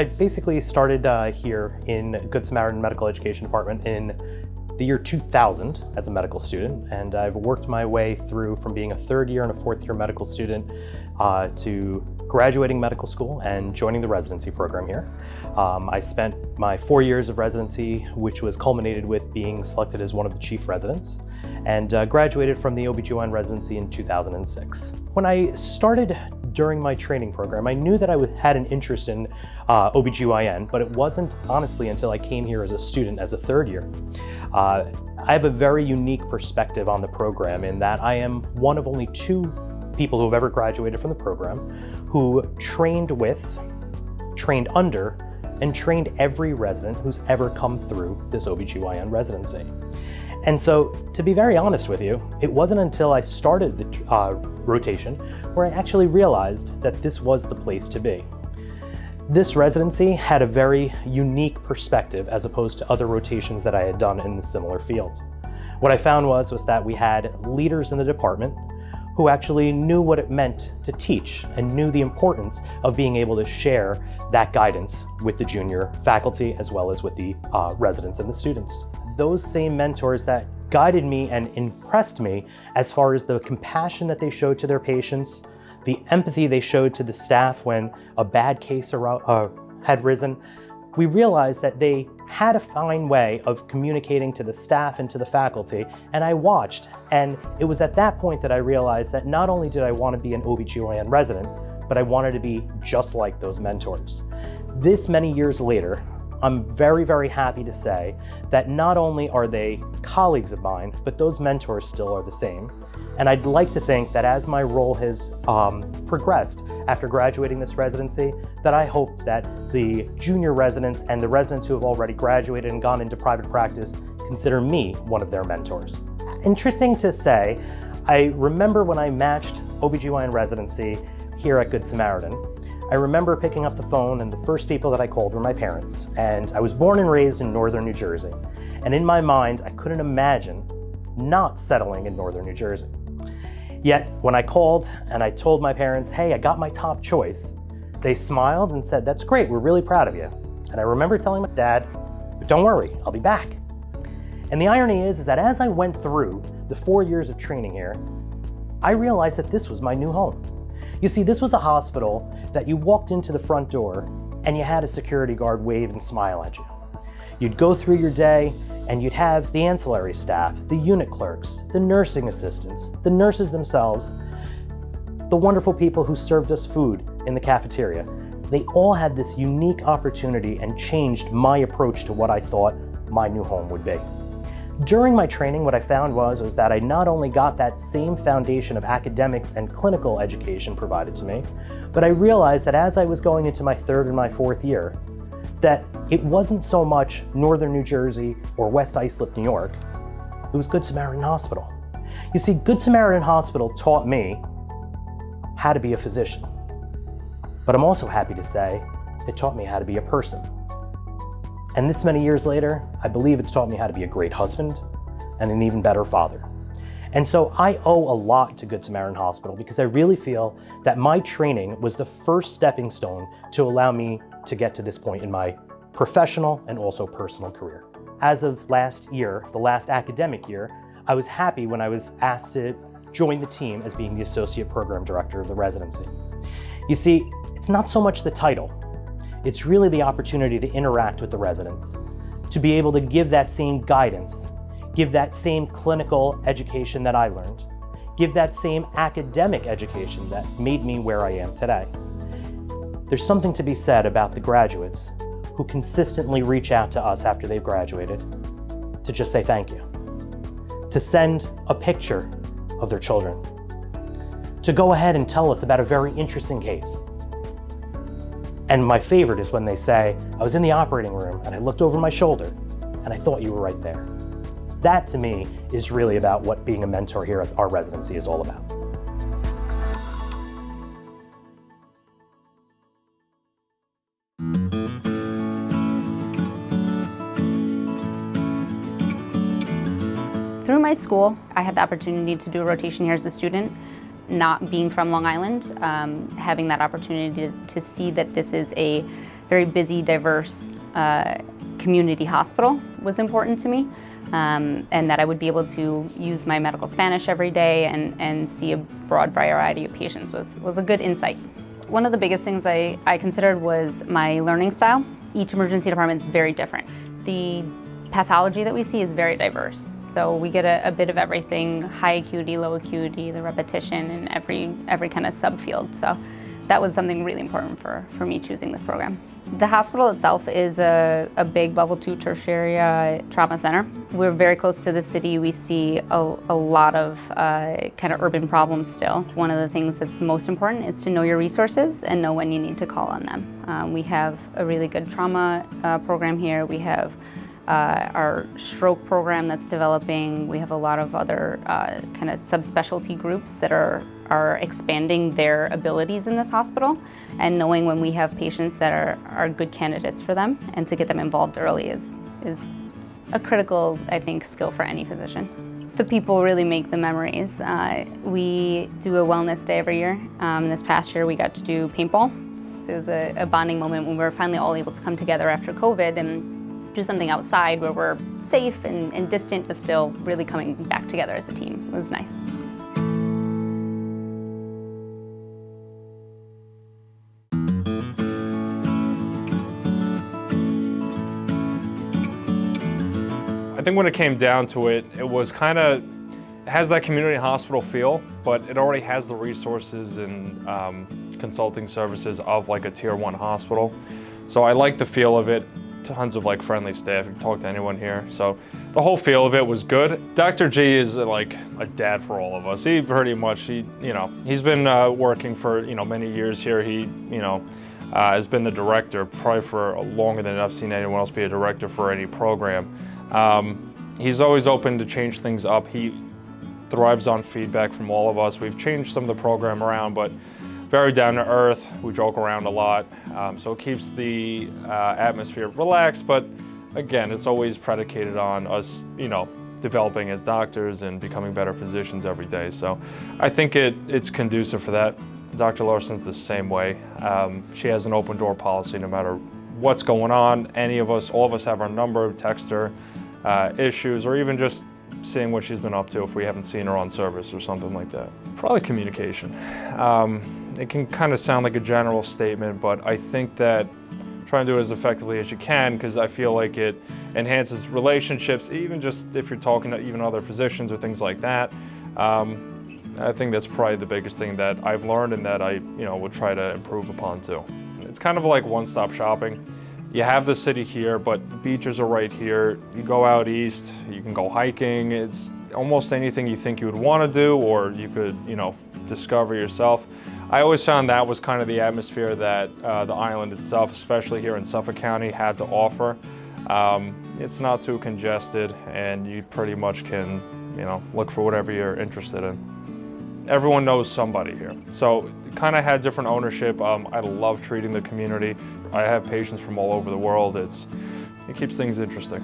I basically started here in Good Samaritan Medical Education Department in the year 2000 as a medical student, and I've worked my way through from being a third year and a fourth year medical student to graduating medical school and joining the residency program here. I spent my 4 years of residency, which was culminated with being selected as one of the chief residents, and graduated from the OB/GYN residency in 2006. When I started during my training program, I knew that I had an interest in OB/GYN, but it wasn't honestly until I came here as a student as a third year. I have a very unique perspective on the program in that I am one of only 2 people who have ever graduated from the program who trained with, trained under, and trained every resident who's ever come through this OB/GYN residency. And so, to be very honest with you, it wasn't until I started the rotation where I actually realized that this was the place to be. This residency had a very unique perspective as opposed to other rotations that I had done in the similar field. What I found was that we had leaders in the department who actually knew what it meant to teach and knew the importance of being able to share that guidance with the junior faculty as well as with the residents and the students. Those same mentors that guided me and impressed me as far as the compassion that they showed to their patients, the empathy they showed to the staff when a bad case had risen, we realized that they had a fine way of communicating to the staff and to the faculty, and I watched, and it was at that point that I realized that not only did I want to be an OB/GYN resident, but I wanted to be just like those mentors. This many years later, I'm very, very happy to say that not only are they colleagues of mine, but those mentors still are the same. And I'd like to think that as my role has progressed after graduating this residency, that I hope that the junior residents and the residents who have already graduated and gone into private practice consider me one of their mentors. Interesting to say, I remember when I matched OB/GYN residency here at Good Samaritan, I remember picking up the phone and the first people that I called were my parents. And I was born and raised in northern New Jersey. And in my mind, I couldn't imagine not settling in northern New Jersey. Yet, when I called and I told my parents, hey, I got my top choice, they smiled and said, that's great, we're really proud of you. And I remember telling my dad, but don't worry, I'll be back. And the irony is that as I went through the 4 years of training here, I realized that this was my new home. You see, this was a hospital that you walked into the front door and you had a security guard wave and smile at you. You'd go through your day and you'd have the ancillary staff, the unit clerks, the nursing assistants, the nurses themselves, the wonderful people who served us food in the cafeteria. They all had this unique opportunity and changed my approach to what I thought my new home would be. During my training, what I found was that I not only got that same foundation of academics and clinical education provided to me, but I realized that as I was going into my 3rd and my 4th year, that it wasn't so much Northern New Jersey or West Islip, New York, it was Good Samaritan Hospital. You see, Good Samaritan Hospital taught me how to be a physician, but I'm also happy to say it taught me how to be a person. And this many years later, I believe it's taught me how to be a great husband and an even better father. And so I owe a lot to Good Samaritan Hospital because I really feel that my training was the first stepping stone to allow me to get to this point in my professional and also personal career. As of last year, the last academic year, I was happy when I was asked to join the team as being the Associate Program Director of the residency. You see, it's not so much the title. It's really the opportunity to interact with the residents, to be able to give that same guidance, give that same clinical education that I learned, give that same academic education that made me where I am today. There's something to be said about the graduates who consistently reach out to us after they've graduated to just say thank you, to send a picture of their children, to go ahead and tell us about a very interesting case. And my favorite is when they say, I was in the operating room and I looked over my shoulder and I thought you were right there. That to me is really about what being a mentor here at our residency is all about. Through my school, I had the opportunity to do a rotation here as a student. Not being from Long Island, having that opportunity to see that this is a very busy, diverse community hospital was important to me, and that I would be able to use my medical Spanish every day and see a broad variety of patients was a good insight. One of the biggest things I considered was my learning style. Each emergency department is very different. The pathology that we see is very diverse. So we get a bit of everything, high acuity, low acuity, the repetition, and every kind of subfield. So that was something really important for me choosing this program. The hospital itself is a big level 2 tertiary trauma center. We're very close to the city. We see a lot of kind of urban problems still. One of the things that's most important is to know your resources and know when you need to call on them. We have a really good trauma program here. We have our stroke program that's developing. We have a lot of other kind of subspecialty groups that are expanding their abilities in this hospital, and knowing when we have patients that are good candidates for them and to get them involved early is a critical, I think, skill for any physician. The people really make the memories. We do a wellness day every year. This past year we got to do paintball. So it was a bonding moment when we were finally all able to come together after COVID and do something outside where we're safe and distant, but still really coming back together as a team. It was nice. I think when it came down to it, it was kind of, it has that community hospital feel, but it already has the resources and consulting services of like a tier 1 hospital. So I like the feel of it. Tons of like friendly staff. You can talk to anyone here. So the whole feel of it was good. Dr. G is like a dad for all of us. He pretty much, he's been working for, many years here. He, has been the director probably for longer than I've seen anyone else be a director for any program. He's always open to change things up. He thrives on feedback from all of us. We've changed some of the program around, but very down to earth. We joke around a lot, so it keeps the atmosphere relaxed, but again, it's always predicated on us, developing as doctors and becoming better physicians every day. So I think it's conducive for that. Dr. Larson's the same way. She has an open door policy no matter what's going on. All of us have our number, text her issues, or even just seeing what she's been up to if we haven't seen her on service or something like that. Probably communication. It can kind of sound like a general statement, but I think that try and do it as effectively as you can, because I feel like it enhances relationships, even just if you're talking to even other physicians or things like that. I think that's probably the biggest thing that I've learned and that I would try to improve upon too. It's kind of like one-stop shopping. You have the city here, but the beaches are right here. You go out east, you can go hiking. It's almost anything you think you would want to do or you could, discover yourself. I always found that was kind of the atmosphere that the island itself, especially here in Suffolk County, had to offer. It's not too congested, and you pretty much can, look for whatever you're interested in. Everyone knows somebody here, so it kind of had different ownership. I love treating the community. I have patients from all over the world. It keeps things interesting.